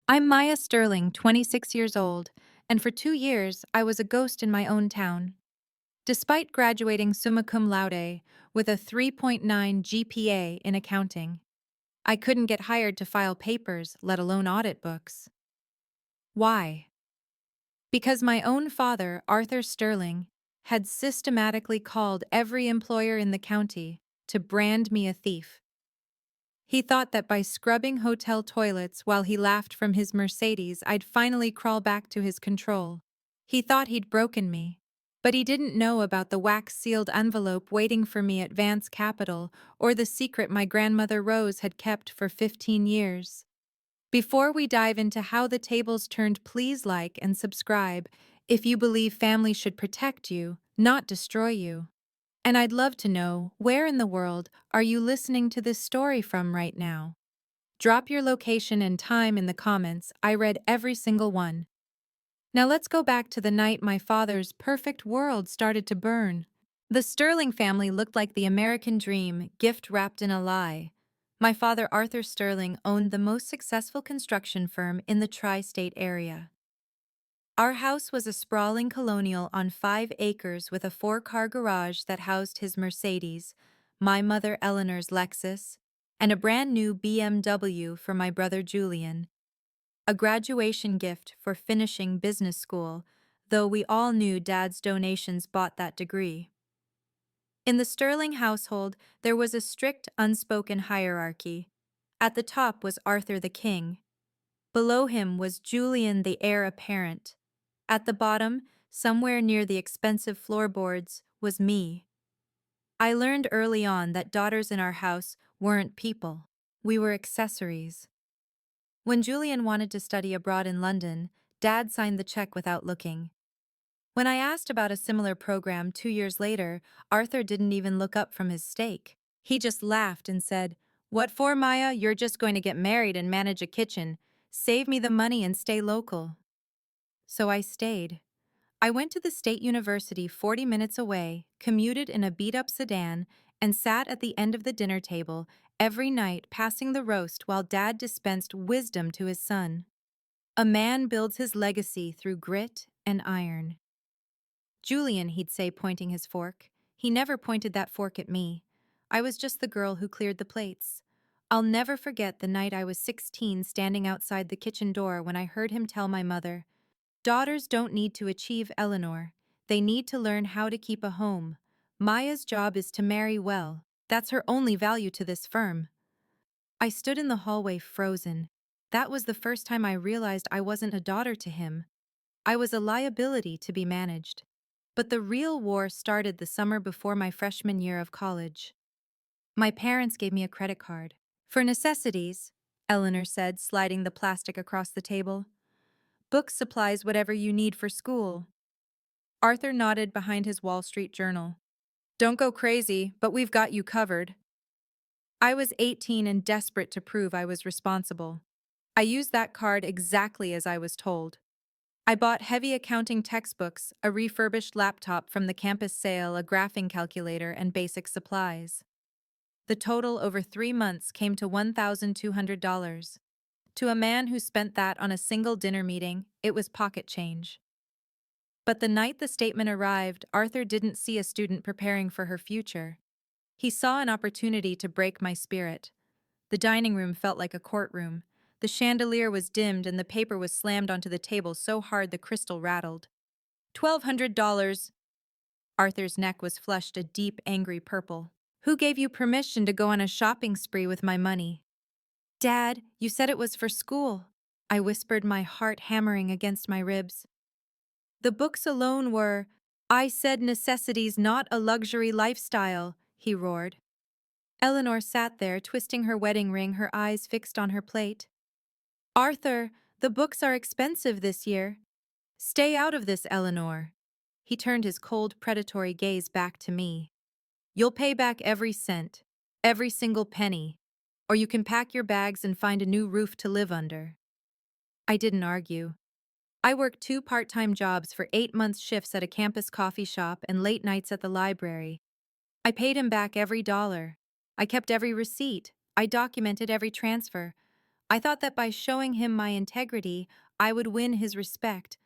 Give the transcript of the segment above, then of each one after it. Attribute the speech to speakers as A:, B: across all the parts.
A: I'm Maya Sterling, 26 years old, and for 2 years I was a ghost in my own town. Despite graduating summa cum laude with a 3.9 GPA in accounting, I couldn't get hired to file papers, let alone audit books. Why? Because my own father, Arthur Sterling, had systematically called every employer in the county to brand me a thief. He thought that by scrubbing hotel toilets while he laughed from his Mercedes, I'd finally crawl back to his control. He thought he'd broken me. But he didn't know about the wax-sealed envelope waiting for me at Vance Capital or the secret my grandmother Rose had kept for 15 years. Before we dive into how the tables turned, please like and subscribe if you believe family should protect you, not destroy you. And I'd love to know, where in the world are you listening to this story from right now? Drop your location and time in the comments. I read every single one. Now let's go back to the night my father's perfect world started to burn. The Sterling family looked like the American dream, gift wrapped in a lie. My father, Arthur Sterling, owned the most successful construction firm in the tri-state area. Our house was a sprawling colonial on 5 acres with a 4-car garage that housed his Mercedes, my mother Eleanor's Lexus, and a brand new BMW for my brother Julian. A graduation gift for finishing business school, though we all knew Dad's donations bought that degree. In the Sterling household, there was a strict, unspoken hierarchy. At the top was Arthur the King. Below him was Julian the heir apparent. At the bottom, somewhere near the expensive floorboards, was me. I learned early on that daughters in our house weren't people. We were accessories. When Julian wanted to study abroad in London, Dad signed the check without looking. When I asked about a similar program 2 years later, Arthur didn't even look up from his steak. He just laughed and said, "What for, Maya? You're just going to get married and manage a kitchen. Save me the money and stay local." So I stayed. I went to the state university 40 minutes away, commuted in a beat-up sedan, and sat at the end of the dinner table every night passing the roast while Dad dispensed wisdom to his son. A man builds his legacy through grit and iron. Julian, he'd say, pointing his fork. He never pointed that fork at me. I was just the girl who cleared the plates. I'll never forget the night I was 16 standing outside the kitchen door when I heard him tell my mother, "Daughters don't need to achieve, Eleanor. They need to learn how to keep a home. Maya's job is to marry well. That's her only value to this firm." I stood in the hallway frozen. That was the first time I realized I wasn't a daughter to him. I was a liability to be managed. But the real war started the summer before my freshman year of college. My parents gave me a credit card. "For necessities," Eleanor said, sliding the plastic across the table. "Books, supplies, whatever you need for school." Arthur nodded behind his Wall Street journal. "Don't go crazy, but we've got you covered." I was 18 and desperate to prove I was responsible. I used that card exactly as I was told. I bought heavy accounting textbooks, a refurbished laptop from the campus sale, a graphing calculator, and basic supplies. The total over 3 months came to $1,200. To a man who spent that on a single dinner meeting, it was pocket change. But the night the statement arrived, Arthur didn't see a student preparing for her future. He saw an opportunity to break my spirit. The dining room felt like a courtroom. The chandelier was dimmed and the paper was slammed onto the table so hard the crystal rattled. $1,200. Arthur's neck was flushed a deep, angry purple. "Who gave you permission to go on a shopping spree with my money?" "Dad, you said it was for school," I whispered, my heart hammering against my ribs. "The books alone were—" "I said necessities, not a luxury lifestyle," he roared. Eleanor sat there, twisting her wedding ring, her eyes fixed on her plate. "Arthur, the books are expensive this year." "Stay out of this, Eleanor." He turned his cold, predatory gaze back to me. "You'll pay back every cent, every single penny, or you can pack your bags and find a new roof to live under." I didn't argue. I worked 2 part-time jobs for 8-month shifts at a campus coffee shop and late nights at the library. I paid him back every dollar. I kept every receipt. I documented every transfer. I thought that by showing him my integrity, I would win his respect.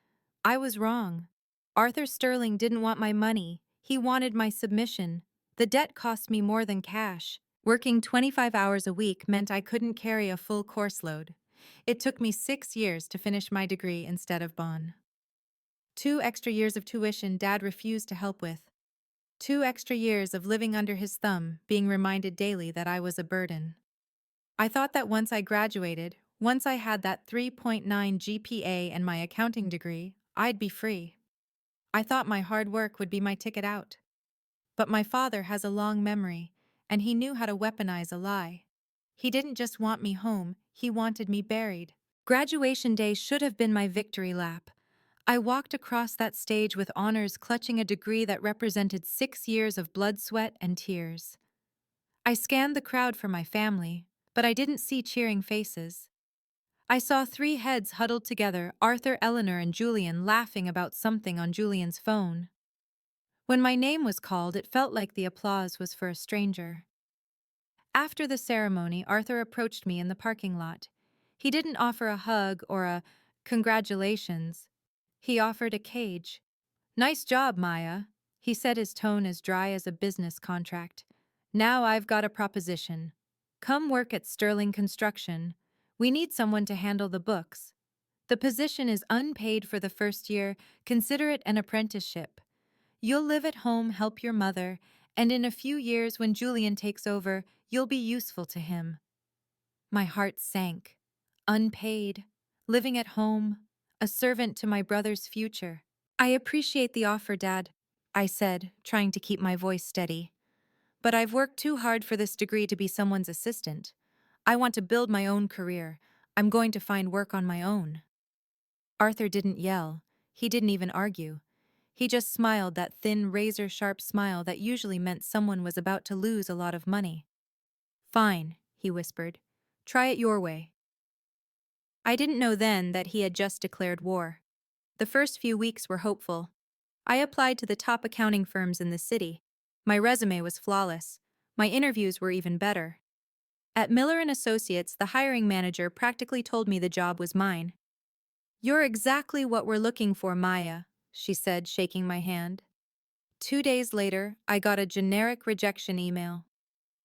A: I was wrong. Arthur Sterling didn't want my money. He wanted my submission. The debt cost me more than cash. Working 25 hours a week meant I couldn't carry a full course load. It took me 6 years to finish my degree instead of Bonn. 2 extra years of tuition Dad refused to help with. 2 extra years of living under his thumb, being reminded daily that I was a burden. I thought that once I graduated, once I had that 3.9 GPA and my accounting degree, I'd be free. I thought my hard work would be my ticket out. But my father has a long memory, and he knew how to weaponize a lie. He didn't just want me home, he wanted me buried. Graduation day should have been my victory lap. I walked across that stage with honors, clutching a degree that represented 6 years of blood, sweat, and tears. I scanned the crowd for my family, but I didn't see cheering faces. I saw 3 heads huddled together, Arthur, Eleanor, and Julian, laughing about something on Julian's phone. When my name was called, it felt like the applause was for a stranger. After the ceremony, Arthur approached me in the parking lot. He didn't offer a hug or a congratulations. He offered a cage. "Nice job, Maya," he said, his tone as dry as a business contract. "Now I've got a proposition. Come work at Sterling Construction. We need someone to handle the books. The position is unpaid for the first year. Consider it an apprenticeship. You'll live at home, help your mother, and in a few years when Julian takes over, you'll be useful to him." My heart sank. Unpaid, living at home, a servant to my brother's future. "I appreciate the offer, Dad," I said, trying to keep my voice steady. "But I've worked too hard for this degree to be someone's assistant. I want to build my own career. I'm going to find work on my own." Arthur didn't yell. He didn't even argue. He just smiled, that thin, razor-sharp smile that usually meant someone was about to lose a lot of money. "Fine," he whispered. "Try it your way." I didn't know then that he had just declared war. The first few weeks were hopeful. I applied to the top accounting firms in the city. My resume was flawless. My interviews were even better. At Miller & Associates, the hiring manager practically told me the job was mine. "You're exactly what we're looking for, Maya," she said, shaking my hand. 2 days later, I got a generic rejection email.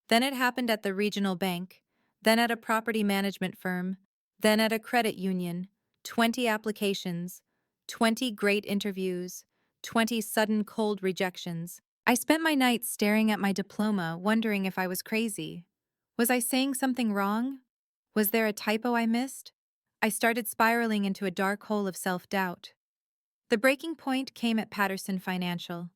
A: Then it happened at the regional bank, then at a property management firm, then at a credit union. 20 applications, 20 great interviews, 20 sudden cold rejections. I spent my nights staring at my diploma, wondering if I was crazy. Was I saying something wrong? Was there a typo I missed? I started spiraling into a dark hole of self-doubt. The breaking point came at Patterson Financial.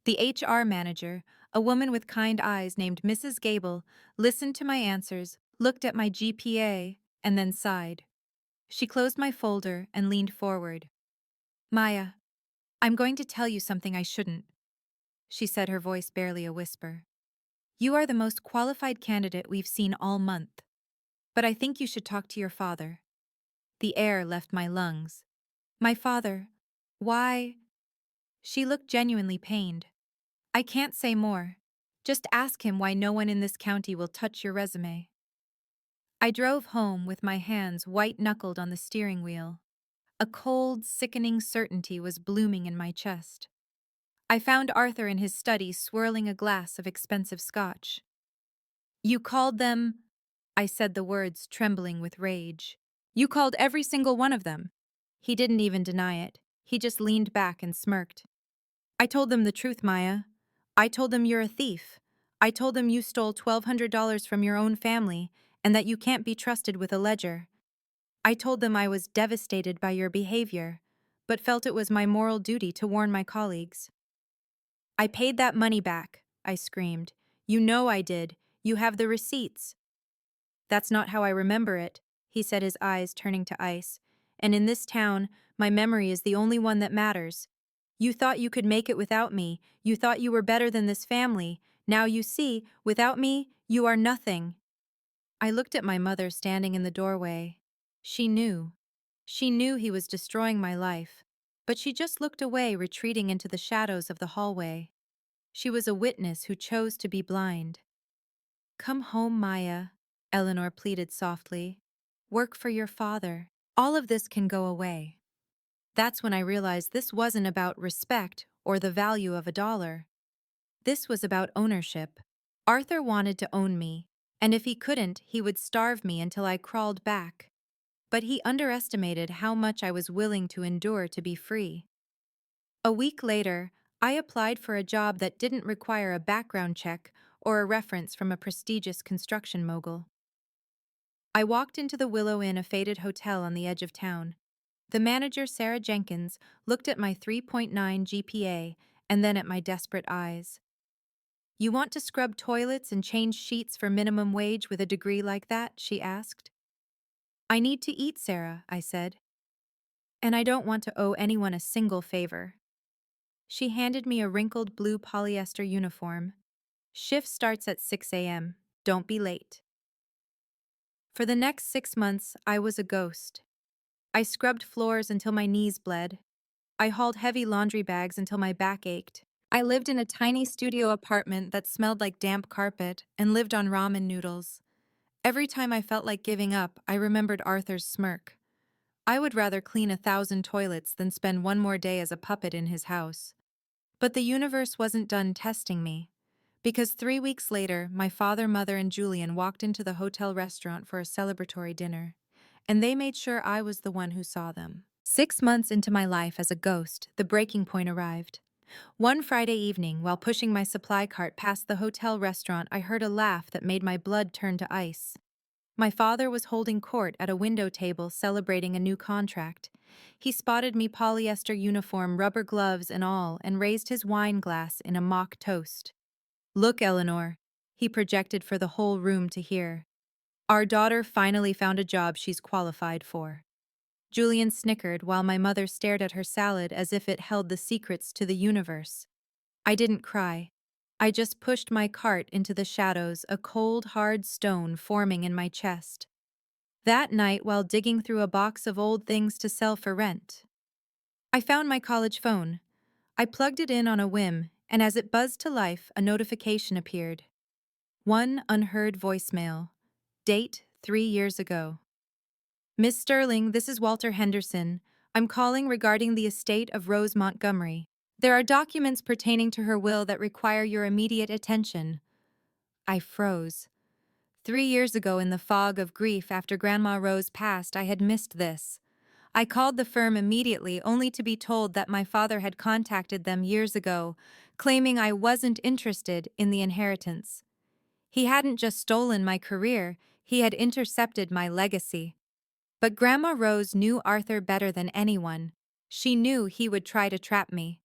A: The HR manager, a woman with kind eyes named Mrs. Gable, listened to my answers, looked at my GPA, and then sighed. She closed my folder and leaned forward. "Maya, I'm going to tell you something I shouldn't," she said, her voice barely a whisper. "You are the most qualified candidate we've seen all month. But I think you should talk to your father." The air left my lungs. "My father? Why?" She looked genuinely pained. "I can't say more. Just ask him why no one in this county will touch your resume." I drove home with my hands white-knuckled on the steering wheel. A cold, sickening certainty was blooming in my chest. I found Arthur in his study swirling a glass of expensive scotch. "You called them—" I said the words, trembling with rage. "You called every single one of them." He didn't even deny it. He just leaned back and smirked. "I told them the truth, Maya. I told them you're a thief. I told them you stole $1,200 from your own family and that you can't be trusted with a ledger. I told them I was devastated by your behavior, but felt it was my moral duty to warn my colleagues." "I paid that money back," I screamed. "You know I did. You have the receipts." "That's not how I remember it," he said, his eyes turning to ice. "And in this town, my memory is the only one that matters. You thought you could make it without me. You thought you were better than this family. Now you see, without me, you are nothing." I looked at my mother standing in the doorway. She knew. She knew he was destroying my life, but she just looked away, retreating into the shadows of the hallway. She was a witness who chose to be blind. "Come home, Maya," Eleanor pleaded softly. Work for your father. All of this can go away. That's when I realized this wasn't about respect or the value of a dollar. This was about ownership. Arthur wanted to own me, and if he couldn't, he would starve me until I crawled back. But he underestimated how much I was willing to endure to be free. A week later, I applied for a job that didn't require a background check or a reference from a prestigious construction mogul. I walked into the Willow Inn, a faded hotel on the edge of town. The manager, Sarah Jenkins, looked at my 3.9 GPA and then at my desperate eyes. "You want to scrub toilets and change sheets for minimum wage with a degree like that?" she asked. "I need to eat, Sarah," I said. "And I don't want to owe anyone a single favor." She handed me a wrinkled blue polyester uniform. "Shift starts at 6 a.m. Don't be late." For the next 6 months, I was a ghost. I scrubbed floors until my knees bled. I hauled heavy laundry bags until my back ached. I lived in a tiny studio apartment that smelled like damp carpet and lived on ramen noodles. Every time I felt like giving up, I remembered Arthur's smirk. I would rather clean 1,000 toilets than spend one more day as a puppet in his house. But the universe wasn't done testing me. Because 3 weeks later, my father, mother, and Julian walked into the hotel restaurant for a celebratory dinner. And they made sure I was the one who saw them. 6 months into my life as a ghost, the breaking point arrived. One Friday evening, while pushing my supply cart past the hotel restaurant, I heard a laugh that made my blood turn to ice. My father was holding court at a window table celebrating a new contract. He spotted me, polyester uniform, rubber gloves and all, and raised his wine glass in a mock toast. "Look, Eleanor," he projected for the whole room to hear. "Our daughter finally found a job she's qualified for." Julian snickered while my mother stared at her salad as if it held the secrets to the universe. I didn't cry. I just pushed my cart into the shadows, a cold, hard stone forming in my chest. That night, while digging through a box of old things to sell for rent, I found my college phone. I plugged it in on a whim, and as it buzzed to life, a notification appeared. One unheard voicemail. Date 3 years ago. "Miss Sterling, this is Walter Henderson. I'm calling regarding the estate of Rose Montgomery. There are documents pertaining to her will that require your immediate attention." I froze. 3 years ago, in the fog of grief after Grandma Rose passed, I had missed this. I called the firm immediately, only to be told that my father had contacted them years ago, claiming I wasn't interested in the inheritance. He hadn't just stolen my career, he had intercepted my legacy. But Grandma Rose knew Arthur better than anyone. She knew he would try to trap me.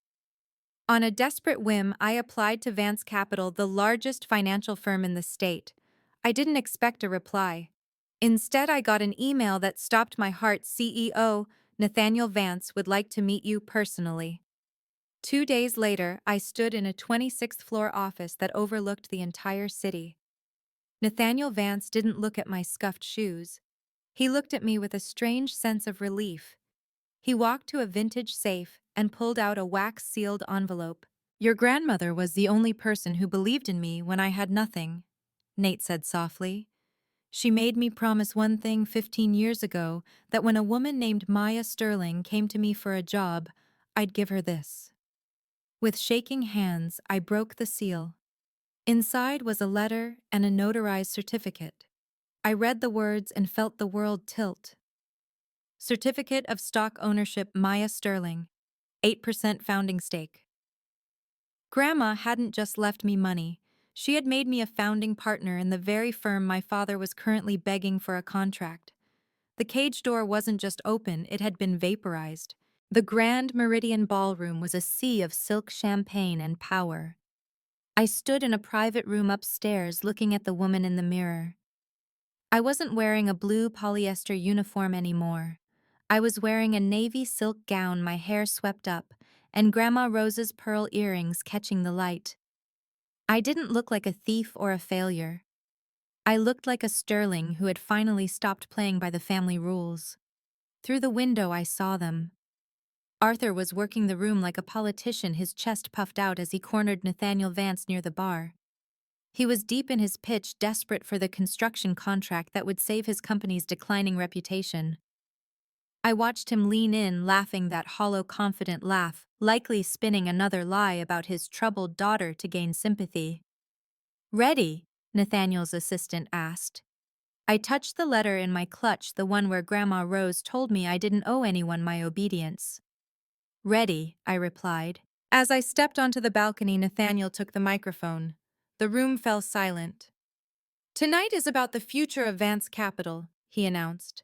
A: On a desperate whim, I applied to Vance Capital, the largest financial firm in the state. I didn't expect a reply. Instead, I got an email that stopped my heart. "CEO Nathaniel Vance would like to meet you personally." 2 days later, I stood in a 26th floor office that overlooked the entire city. Nathaniel Vance didn't look at my scuffed shoes. He looked at me with a strange sense of relief. He walked to a vintage safe and pulled out a wax-sealed envelope. "Your grandmother was the only person who believed in me when I had nothing," Nate said softly. "She made me promise one thing 15 years ago, that when a woman named Maya Sterling came to me for a job, I'd give her this." With shaking hands, I broke the seal. Inside was a letter and a notarized certificate. I read the words and felt the world tilt. "Certificate of Stock Ownership, Maya Sterling, 8% founding stake." Grandma hadn't just left me money. She had made me a founding partner in the very firm my father was currently begging for a contract. The cage door wasn't just open, it had been vaporized. The Grand Meridian Ballroom was a sea of silk champagne and power. I stood in a private room upstairs looking at the woman in the mirror. I wasn't wearing a blue polyester uniform anymore. I was wearing a navy silk gown, my hair swept up, and Grandma Rose's pearl earrings catching the light. I didn't look like a thief or a failure. I looked like a Sterling who had finally stopped playing by the family rules. Through the window, I saw them. Arthur was working the room like a politician, his chest puffed out as he cornered Nathaniel Vance near the bar. He was deep in his pitch, desperate for the construction contract that would save his company's declining reputation. I watched him lean in, laughing that hollow, confident laugh, likely spinning another lie about his troubled daughter to gain sympathy. "Ready?" Nathaniel's assistant asked. I touched the letter in my clutch, the one where Grandma Rose told me I didn't owe anyone my obedience. "Ready," I replied. As I stepped onto the balcony, Nathaniel took the microphone. The room fell silent. "Tonight is about the future of Vance Capital," he announced.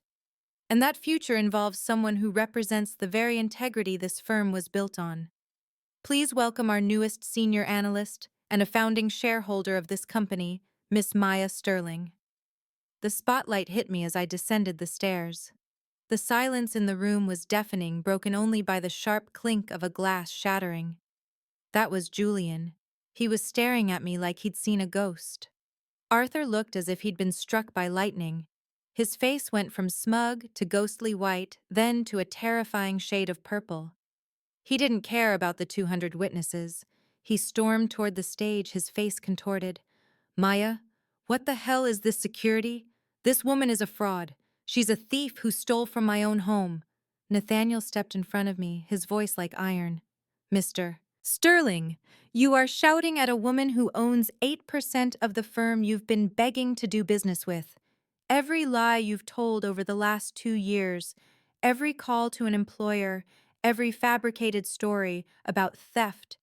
A: "And that future involves someone who represents the very integrity this firm was built on. Please welcome our newest senior analyst and a founding shareholder of this company, Miss Maya Sterling." The spotlight hit me as I descended the stairs. The silence in the room was deafening, broken only by the sharp clink of a glass shattering. That was Julian. He was staring at me like he'd seen a ghost. Arthur looked as if he'd been struck by lightning. His face went from smug to ghostly white, then to a terrifying shade of purple. He didn't care about the 200 witnesses. He stormed toward the stage, his face contorted. "Maya, what the hell is this security? This woman is a fraud. She's a thief who stole from my own home." Nathaniel stepped in front of me, his voice like iron. "Mr. Sterling, you are shouting at a woman who owns 8% of the firm you've been begging to do business with. Every lie you've told over the last 2 years, every call to an employer, every fabricated story about theft,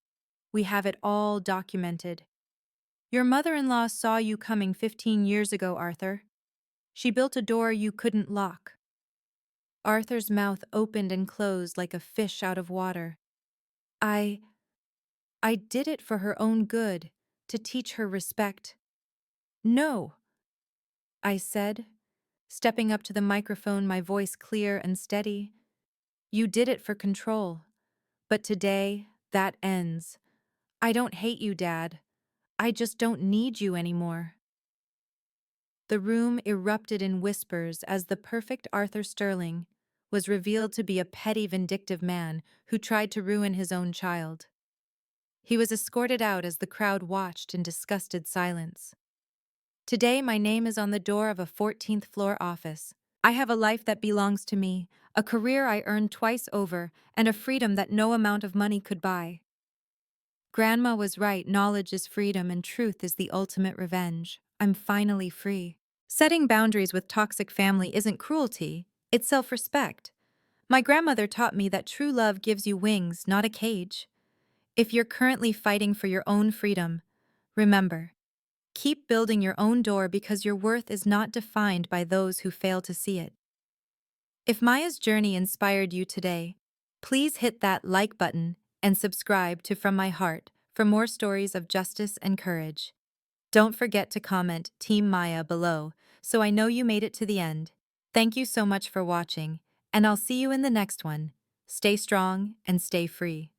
A: we have it all documented. Your mother-in-law saw you coming 15 years ago, Arthur. She built a door you couldn't lock." Arthur's mouth opened and closed like a fish out of water. I did it for her own good, to teach her respect." "No," I said, stepping up to the microphone, my voice clear and steady. "You did it for control. But today, that ends. I don't hate you, Dad. I just don't need you anymore." The room erupted in whispers as the perfect Arthur Sterling was revealed to be a petty, vindictive man who tried to ruin his own child. He was escorted out as the crowd watched in disgusted silence. Today, my name is on the door of a 14th floor office. I have a life that belongs to me, a career I earned twice over, and a freedom that no amount of money could buy. Grandma was right, knowledge is freedom and truth is the ultimate revenge. I'm finally free. Setting boundaries with toxic family isn't cruelty, it's self-respect. My grandmother taught me that true love gives you wings, not a cage. If you're currently fighting for your own freedom, remember, keep building your own door because your worth is not defined by those who fail to see it. If Maya's journey inspired you today, please hit that like button and subscribe to From My Heart for more stories of justice and courage. Don't forget to comment Team Maya below so I know you made it to the end. Thank you so much for watching, and I'll see you in the next one. Stay strong and stay free.